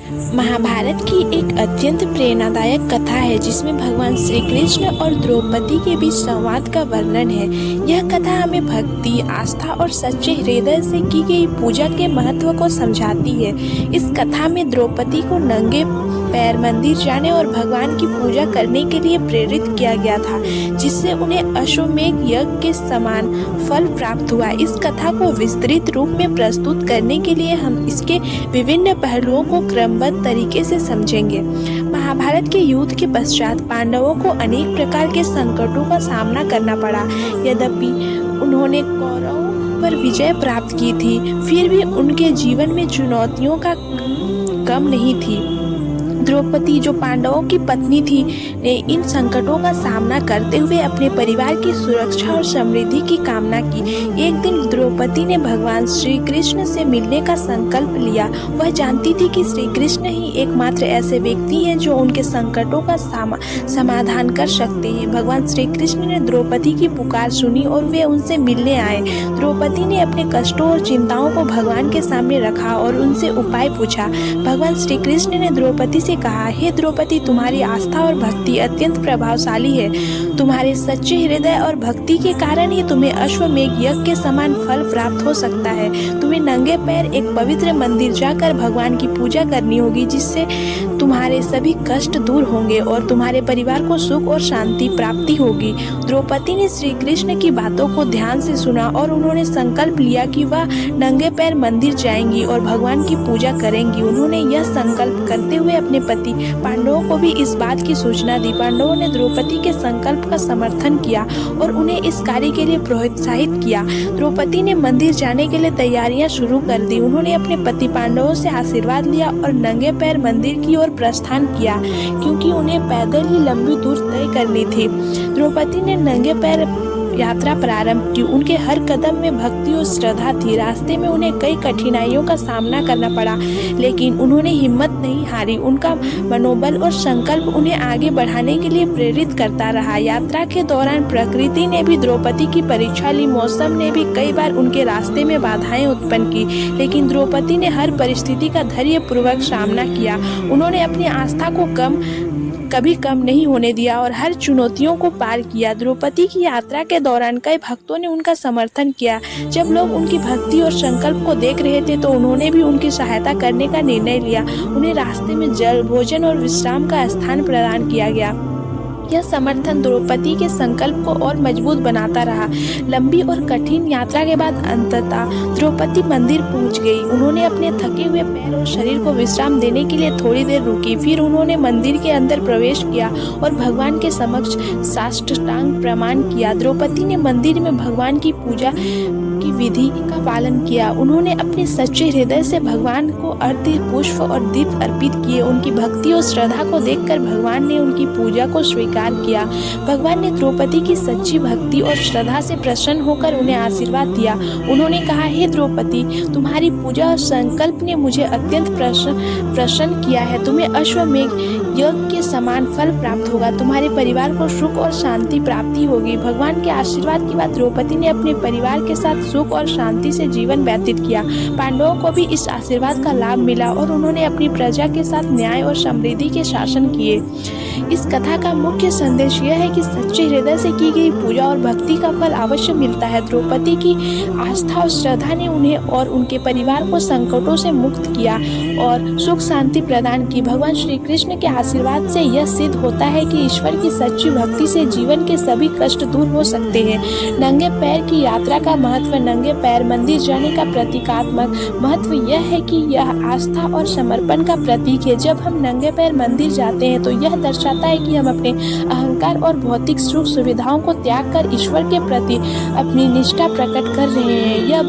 महाभारत की एक अत्यंत प्रेरणादायक कथा है जिसमें भगवान श्री कृष्ण और द्रौपदी के बीच संवाद का वर्णन है। यह कथा हमें भक्ति, आस्था और सच्चे हृदय से की गई पूजा के महत्व को समझाती है। इस कथा में द्रौपदी को नंगे पैर मंदिर जाने और भगवान की पूजा करने के लिए प्रेरित किया गया था, जिससे उन्हें अश्वमेध यज्ञ के समान फल प्राप्त हुआ। इस कथा को विस्तृत रूप में प्रस्तुत करने के लिए हम इसके विभिन्न पहलुओं को क्रमबद्ध तरीके से समझेंगे। महाभारत के युद्ध के पश्चात पांडवों को अनेक प्रकार के संकटों का सामना करना पड़ा। यद्यपि उन्होंने कौरवों पर विजय प्राप्त की थी, फिर भी उनके जीवन में चुनौतियों का कम नहीं थी। द्रौपदी, जो पांडवों की पत्नी थी, ने इन संकटों का सामना करते हुए अपने परिवार की सुरक्षा और समृद्धि की कामना की। एक दिन द्रौपदी ने भगवान श्री कृष्ण से मिलने का संकल्प लिया। वह जानती थी कि श्री कृष्ण ही एकमात्र ऐसे व्यक्ति हैं जो उनके संकटों का समाधान कर सकते हैं। भगवान श्री कृष्ण ने द्रौपदी की पुकार सुनी और वे उनसे मिलने आए। द्रौपदी ने अपने कष्टों और चिंताओं को भगवान के सामने रखा और उनसे उपाय पूछा। भगवान श्री कृष्ण ने द्रौपदी से कहा, हे द्रौपदी, तुम्हारी आस्था और भक्ति अत्यंत प्रभावशाली है। तुम्हारे सच्चे हृदय और भक्ति के कारण ही तुम्हें अश्वमेध यज्ञ के समान फल प्राप्त हो सकता है। तुम्हें नंगे पैर एक पवित्र मंदिर जाकर भगवान की पूजा करनी होगी, जिससे तुम्हारे सभी कष्ट दूर होंगे और तुम्हारे परिवार को सुख और शांति प्राप्ति होगी। द्रौपदी ने श्री कृष्ण की बातों को ध्यान से सुना और उन्होंने संकल्प लिया कि वह नंगे पैर मंदिर जाएंगी और भगवान की पूजा करेंगी। उन्होंने यह संकल्प करते हुए अपने पति पांडवों को भी इस बात की सूचना दी। पांडवों ने द्रौपदी के संकल्प का समर्थन किया और उन्हें इस कार्य के लिए प्रोत्साहित किया। द्रौपदी ने मंदिर जाने के लिए तैयारियां शुरू कर दी। उन्होंने अपने पति पांडवों से आशीर्वाद लिया और नंगे पैर मंदिर की ओर प्रस्थान किया, क्योंकि उन्हें पैदल ही लंबी दूर तय करनी थी। द्रौपदी ने नंगे पैर यात्रा प्रारंभ की। उनके हर कदम में भक्ति और श्रद्धा थी। रास्ते में उन्हें कई कठिनाइयों का सामना करना पड़ा, लेकिन उन्होंने हिम्मत नहीं हारी। उनका मनोबल और संकल्प उन्हें आगे बढ़ाने के लिए प्रेरित करता रहा। यात्रा के दौरान प्रकृति ने भी द्रौपदी की परीक्षा ली। मौसम ने भी कई बार उनके रास्ते में बाधाएं उत्पन्न की, लेकिन द्रौपदी ने हर परिस्थिति का धैर्यपूर्वक सामना किया। उन्होंने अपनी आस्था को कभी कम नहीं होने दिया और हर चुनौतियों को पार किया। द्रौपदी की यात्रा के दौरान कई भक्तों ने उनका समर्थन किया। जब लोग उनकी भक्ति और संकल्प को देख रहे थे तो उन्होंने भी उनकी सहायता करने का निर्णय लिया। उन्हें रास्ते में जल, भोजन और विश्राम का स्थान प्रदान किया गया। यह समर्थन द्रौपदी के संकल्प को और मजबूत बनाता रहा। लंबी और कठिन यात्रा के बाद अंततः द्रौपदी मंदिर पहुंच गई। उन्होंने अपने थके हुए पैर और शरीर को विश्राम देने के लिए थोड़ी देर रुकी। फिर उन्होंने मंदिर के अंदर प्रवेश किया और भगवान के समक्ष साष्टांग प्रणाम किया। द्रौपदी ने मंदिर में भगवान की पूजा की विधि का पालन किया। उन्होंने अपने सच्चे हृदय से भगवान को अर्घ्य, पुष्प और दीप अर्पित किए। उनकी भक्ति और श्रद्धा को देखकर भगवान ने उनकी पूजा को स्वीकार किया। भगवान ने द्रौपदी की सच्ची भक्ति और श्रद्धा से प्रसन्न होकर उन्हें आशीर्वाद दिया। उन्होंने कहा, हे द्रौपदी, तुम्हारी पूजा और संकल्प ने मुझे अत्यंत प्रसन्न किया है। तुम्हें अश्वमेध यज्ञ के समान फल प्राप्त होगा। तुम्हारे परिवार को सुख और शांति प्राप्ति होगी। भगवान के आशीर्वाद के बाद द्रौपदी ने अपने परिवार के साथ सुख और शांति से जीवन व्यतीत किया। पांडवों को भी इस आशीर्वाद का लाभ मिला और उन्होंने अपनी प्रजा के साथ न्याय और समृद्धि के शासन किए। इस कथा का मुख्य संदेश यह है कि सच्चे हृदय से की गई पूजा और भक्ति का फल अवश्य मिलता है। द्रौपदी की आस्था और श्रद्धा ने उन्हें और उनके परिवार को संकटों से मुक्त किया और सुख शांति प्रदान की। भगवान श्री कृष्ण के आशीर्वाद से यह सिद्ध होता है कि ईश्वर की सच्ची भक्ति से जीवन के सभी कष्ट दूर हो सकते हैं। नंगे पैर की यात्रा का महत्व। नंगे पैर मंदिर जाने का प्रतीकात्मक महत्व यह है कि यह आस्था और समर्पण का प्रतीक है। जब हम नंगे पैर मंदिर जाते हैं तो यह दर्शाता है कि हम अपने अहंकार और भौतिक सुख सुविधाओं को त्याग कर ईश्वर के प्रति अपनी निष्ठा प्रकट कर रहे हैं। यह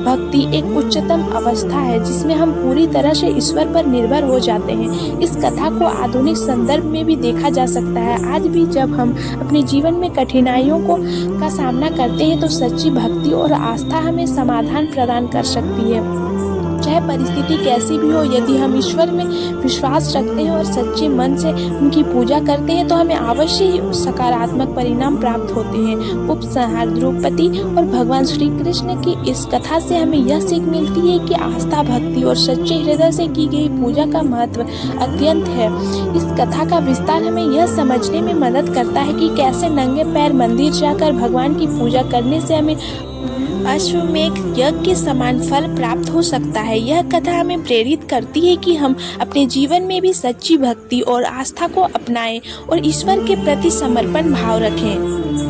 भक्ति एक उच्चतम अवस्था है जिसमें हम पूरी तरह से ईश्वर पर निर्भर हो जाते हैं। इस कथा को आधुनिक संदर्भ में भी देखा जा सकता है। आज भी जब हम अपने जीवन में कठिनाइयों का सामना करते हैं तो सच्ची भक्ति और आस्था हमें समाधान प्रदान कर सकती है। चाहे परिस्थिति कैसी भी हो, यदि हम ईश्वर में विश्वास रखते हैं और सच्चे मन से उनकी पूजा करते हैं तो हमें अवश्य ही सकारात्मक परिणाम प्राप्त होते हैं। उपसंहार, द्रौपदी और भगवान श्री कृष्ण की इस कथा से हमें यह सीख मिलती है कि आस्था, भक्ति और सच्चे हृदय से की गई पूजा का महत्व अत्यंत है। इस कथा का विस्तार हमें यह समझने में मदद करता है कि कैसे नंगे पैर मंदिर जाकर भगवान की पूजा करने से हमें अश्वमेध यज्ञ के समान फल प्राप्त हो सकता है। यह कथा हमें प्रेरित करती है कि हम अपने जीवन में भी सच्ची भक्ति और आस्था को अपनाएं और ईश्वर के प्रति समर्पण भाव रखें।